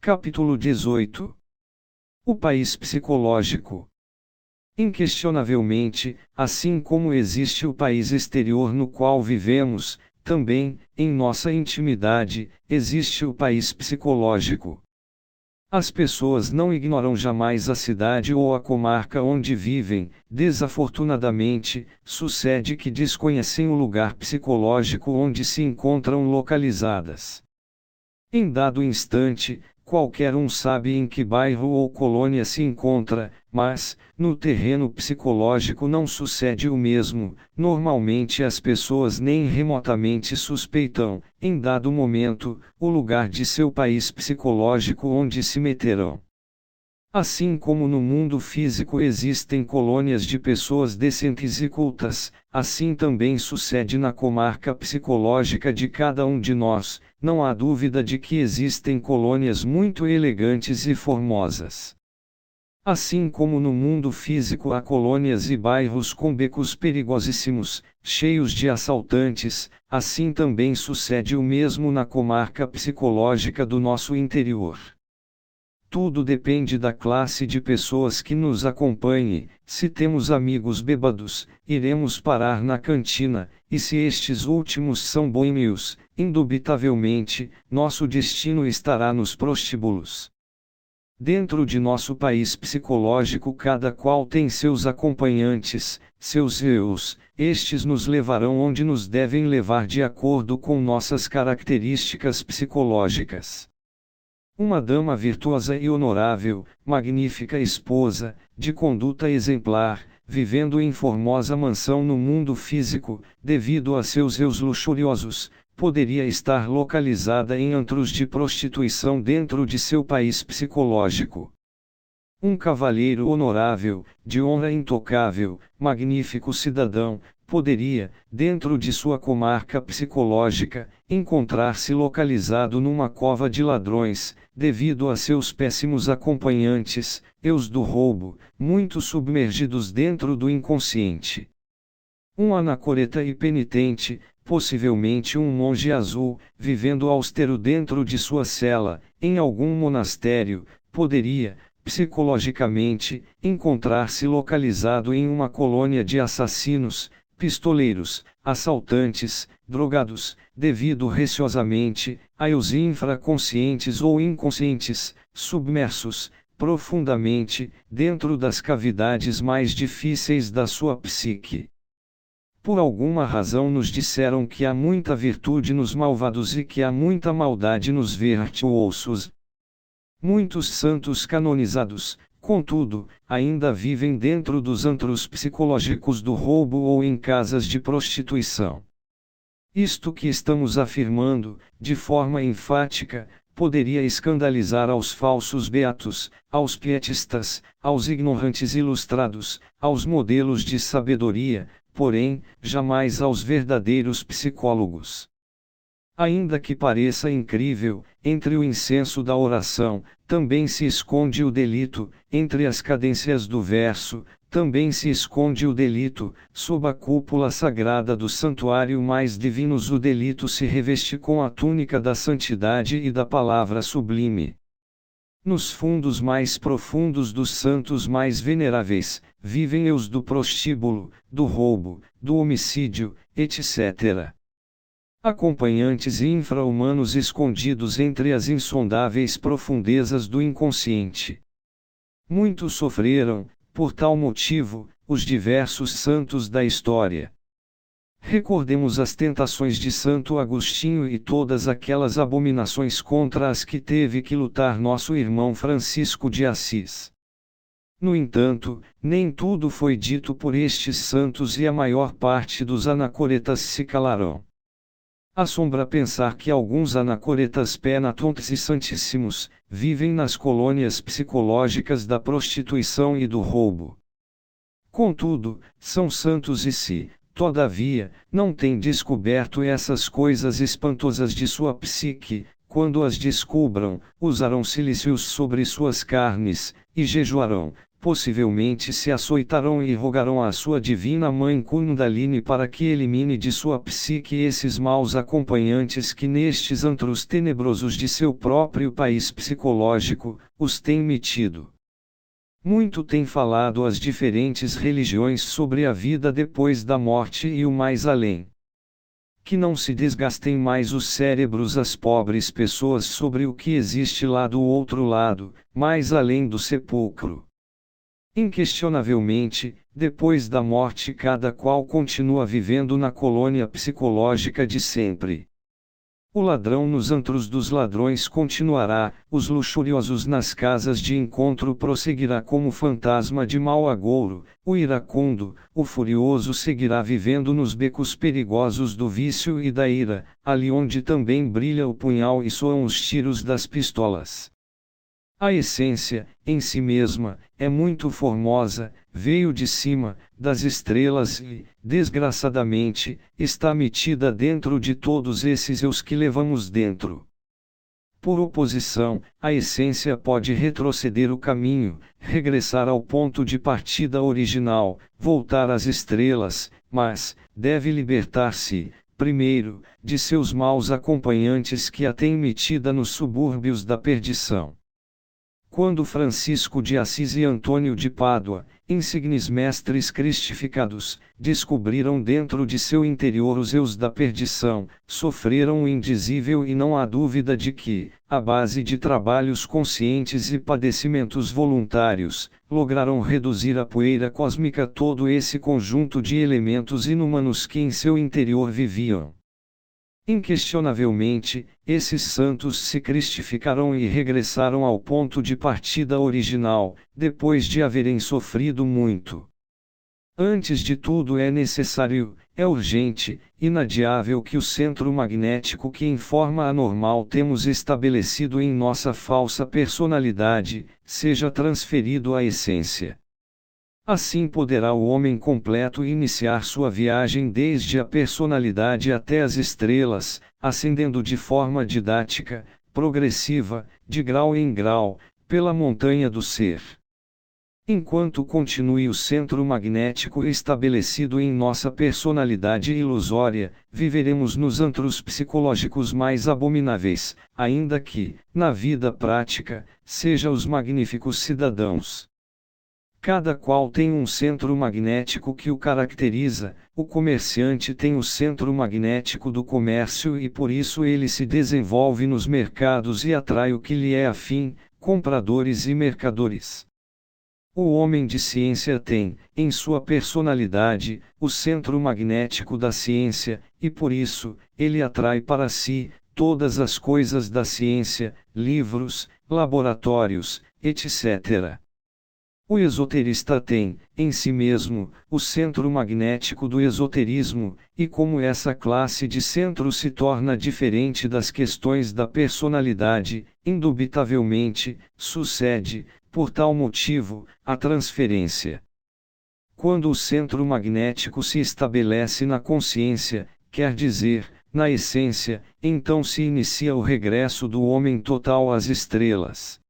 Capítulo 18. O país psicológico. Inquestionavelmente, assim como existe o país exterior no qual vivemos, também, em nossa intimidade, existe o país psicológico. As pessoas não ignoram jamais a cidade ou a comarca onde vivem, desafortunadamente, sucede que desconhecem o lugar psicológico onde se encontram localizadas. Em dado instante, qualquer um sabe em que bairro ou colônia se encontra, mas, no terreno psicológico não sucede o mesmo. Normalmente as pessoas nem remotamente suspeitam, em dado momento, o lugar de seu país psicológico onde se meterão. Assim como no mundo físico existem colônias de pessoas decentes e cultas, assim também sucede na comarca psicológica de cada um de nós. Não há dúvida de que existem colônias muito elegantes e formosas. Assim como no mundo físico há colônias e bairros com becos perigosíssimos, cheios de assaltantes, assim também sucede o mesmo na comarca psicológica do nosso interior. Tudo depende da classe de pessoas que nos acompanhe. Se temos amigos bêbados, iremos parar na cantina, e se estes últimos são boêmios, indubitavelmente, nosso destino estará nos prostíbulos. Dentro de nosso país psicológico cada qual tem seus acompanhantes, seus eus, estes nos levarão onde nos devem levar de acordo com nossas características psicológicas. Uma dama virtuosa e honorável, magnífica esposa, de conduta exemplar, vivendo em formosa mansão no mundo físico, devido a seus eus luxuriosos, poderia estar localizada em antros de prostituição dentro de seu país psicológico. Um cavalheiro honorável, de honra intocável, magnífico cidadão, poderia, dentro de sua comarca psicológica, encontrar-se localizado numa cova de ladrões, devido a seus péssimos acompanhantes, eus do roubo, muito submergidos dentro do inconsciente. Um anacoreta e penitente, possivelmente um monge azul, vivendo austero dentro de sua cela, em algum monastério, poderia, psicologicamente, encontrar-se localizado em uma colônia de assassinos, pistoleiros, assaltantes, drogados, devido receosamente, a eus infraconscientes ou inconscientes, submersos, profundamente, dentro das cavidades mais difíceis da sua psique. Por alguma razão nos disseram que há muita virtude nos malvados e que há muita maldade nos virtuosos. Muitos santos canonizados, contudo, ainda vivem dentro dos antros psicológicos do roubo ou em casas de prostituição. Isto que estamos afirmando, de forma enfática, poderia escandalizar aos falsos beatos, aos pietistas, aos ignorantes ilustrados, aos modelos de sabedoria, porém, jamais aos verdadeiros psicólogos. Ainda que pareça incrível, entre o incenso da oração, também se esconde o delito, entre as cadências do verso, também se esconde o delito, sob a cúpula sagrada do santuário mais divinos o delito se reveste com a túnica da santidade e da palavra sublime. Nos fundos mais profundos dos santos mais veneráveis, vivem eus do prostíbulo, do roubo, do homicídio, etc. Acompanhantes infra-humanos escondidos entre as insondáveis profundezas do inconsciente. Muitos sofreram, por tal motivo, os diversos santos da história. Recordemos as tentações de Santo Agostinho e todas aquelas abominações contra as que teve que lutar nosso irmão Francisco de Assis. No entanto, nem tudo foi dito por estes santos e a maior parte dos anacoretas se calarão. Assombra pensar que alguns anacoretas penatontes e santíssimos, vivem nas colônias psicológicas da prostituição e do roubo. Contudo, são santos e se, todavia, não têm descoberto essas coisas espantosas de sua psique, quando as descubram, usarão cilícios sobre suas carnes, e jejuarão, possivelmente se açoitarão e rogarão à sua divina mãe Kundalini para que elimine de sua psique esses maus acompanhantes que nestes antros tenebrosos de seu próprio país psicológico, os têm metido. Muito têm falado as diferentes religiões sobre a vida depois da morte e o mais além. Que não se desgastem mais os cérebros as pobres pessoas sobre o que existe lá do outro lado, mais além do sepulcro. Inquestionavelmente, depois da morte cada qual continua vivendo na colônia psicológica de sempre. O ladrão nos antros dos ladrões continuará, os luxuriosos nas casas de encontro prosseguirá como fantasma de mau agouro, o iracundo, o furioso seguirá vivendo nos becos perigosos do vício e da ira, ali onde também brilha o punhal e soam os tiros das pistolas. A essência, em si mesma, é muito formosa, veio de cima, das estrelas e, desgraçadamente, está metida dentro de todos esses eus que levamos dentro. Por oposição, a essência pode retroceder o caminho, regressar ao ponto de partida original, voltar às estrelas, mas, deve libertar-se, primeiro, de seus maus acompanhantes que a têm metida nos subúrbios da perdição. Quando Francisco de Assis e Antônio de Pádua, insignes mestres cristificados, descobriram dentro de seu interior os eus da perdição, sofreram o indizível e não há dúvida de que, à base de trabalhos conscientes e padecimentos voluntários, lograram reduzir à poeira cósmica todo esse conjunto de elementos inumanos que em seu interior viviam. Inquestionavelmente, esses santos se cristificaram e regressaram ao ponto de partida original, depois de haverem sofrido muito. Antes de tudo é necessário, é urgente, inadiável que o centro magnético que em forma anormal temos estabelecido em nossa falsa personalidade, seja transferido à essência. Assim poderá o homem completo iniciar sua viagem desde a personalidade até as estrelas, ascendendo de forma didática, progressiva, de grau em grau, pela montanha do ser. Enquanto continue o centro magnético estabelecido em nossa personalidade ilusória, viveremos nos antros psicológicos mais abomináveis, ainda que, na vida prática, seja os magníficos cidadãos. Cada qual tem um centro magnético que o caracteriza, o comerciante tem o centro magnético do comércio e por isso ele se desenvolve nos mercados e atrai o que lhe é afim, compradores e mercadores. O homem de ciência tem, em sua personalidade, o centro magnético da ciência, e por isso, ele atrai para si, todas as coisas da ciência, livros, laboratórios, etc. O esoterista tem, em si mesmo, o centro magnético do esoterismo, e como essa classe de centro se torna diferente das questões da personalidade, indubitavelmente, sucede, por tal motivo, a transferência. Quando o centro magnético se estabelece na consciência, quer dizer, na essência, então se inicia o regresso do homem total às estrelas.